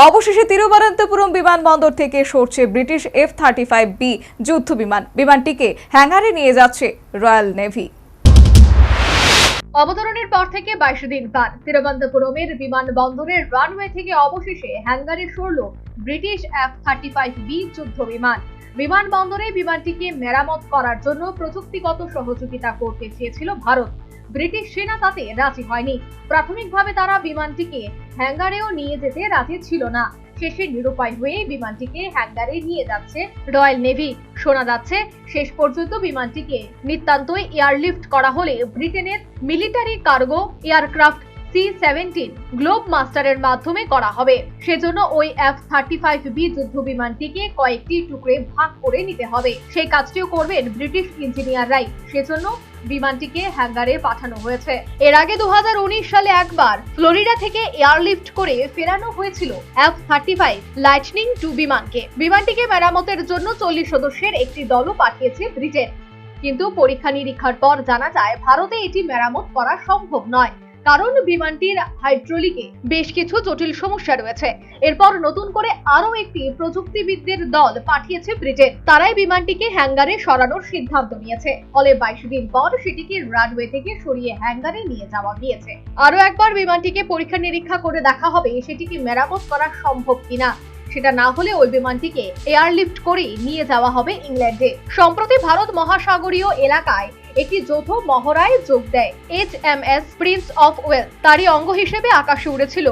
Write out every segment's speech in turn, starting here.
অবশেষে তিরুবনন্তপুরম বিমানবন্দর থেকে সরছে ব্রিটিশ F-35B যুদ্ধ বিমান। বিমানটিকে হ্যাঙ্গারে নিয়ে যাচ্ছে রয়্যাল নেভি। অবতরণের পর থেকে 22 দিন পার তিরুবনন্তপুরমের বিমানবন্দরের রানওয়ে থেকে অবশেষে হ্যাঙ্গারে সরল ব্রিটিশ F-35B যুদ্ধ বিমান। বিমানবন্দরে বিমানটিকে মেরামত করার জন্য প্রযুক্তিগত সহযোগিতা করতে চেয়েছিল ভারত। ব্রিটিশ সেনা তাতে রাজি হয়নি। প্রাথমিকভাবে তারা বিমানটিকে হ্যাঙ্গারেও নিয়ে যেতে রাজি ছিল না। শেষে নিরুপায় হয়ে বিমানটিকে হ্যাঙ্গারে নিয়ে যাচ্ছে রয়্যাল নেভি। শোনা যাচ্ছে শেষ পর্যন্ত বিমানটিকে নিতান্তই এয়ারলিফট করা হলে ব্রিটেনের military cargo aircraft C-17 globe মাস্টারের মাধ্যমে করা হবে। সেজন্য ওই F-35B যুদ্ধ বিমানটিকে কয়েকটি টুকরে ভাগ করে নিতে হবে। সেই কাজটিও করবেন ব্রিটিশ ইঞ্জিনিয়াররাই। সেজন্য বিমানটিকে হ্যাঙ্গারে পাঠানো হয়েছে। এর আগে 2019 সালে একবার ফ্লোরিডা থেকে এয়ারলিফট করে ফেরানো হয়েছিল F-35 লাইটনিং 2 বিমানকে। বিমানটিকে মেরামতের জন্য 40 সদস্যের একটি দলও পাঠিয়েছে ব্রিটেন। কিন্তু পরীক্ষা নিরীক্ষার পর জানা যায় ভারতে এটি মেরামত করা সম্ভব নয়, কারণ বিমানটির হাইড্রোলিকে বেশ কিছু জটিল সমস্যা রয়েছে। এরপর নতুন করে আরো একটি প্রযুক্তিবিদদের দল পাঠিয়েছে ব্রিটেন। তারাই বিমানটিকে হ্যাঙ্গারে সরানোর সিদ্ধান্ত নিয়েছে। ফলে 22 দিন পর সেটিকে রানওয়ে থেকে সরিয়ে হ্যাঙ্গারে নিয়ে যাওয়া গিয়েছে। আরো একবার বিমানটিকে পরীক্ষা নিরীক্ষা করে দেখা হবে সেটিকে মেরামত করা সম্ভব কিনা। সেটা না হলে ওই বিমানটিকে এয়ারলিফট করে নিয়ে যাওয়া হবে ইংল্যান্ডে। সম্প্রতি ভারত মহাসাগরীয় এলাকায় একটি যৌথ মহড়ায় যোগ দেয় HMS প্রিন্স অফ ওয়েলস। তারই অঙ্গ হিসেবে আকাশে উড়েছিল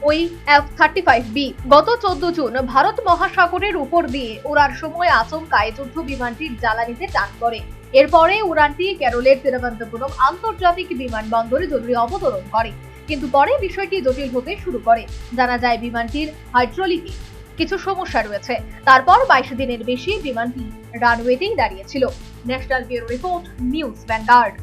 ওই F-35B। গত 14 জুন ভারত মহাসাগরের উপর দিয়ে ওড়ার সময় আচমকায় যুদ্ধ বিমানটির জ্বালানিতে টান পড়ে। এরপরে উড়ানটি কেরলের তিরুবনন্তপুরম আন্তর্জাতিক বিমানবন্দরে জরুরি অবতরণ করে। কিন্তু পরে বিষয়টি জটিল হতে শুরু করে। জানা যায় বিমানটির হাইড্রোলিকে কিছু সমস্যা রয়েছে। তারপর 22 দিনের বেশি বিমানটি রানওয়েতেই দাঁড়িয়েছিল। National bureau report, news vanguard.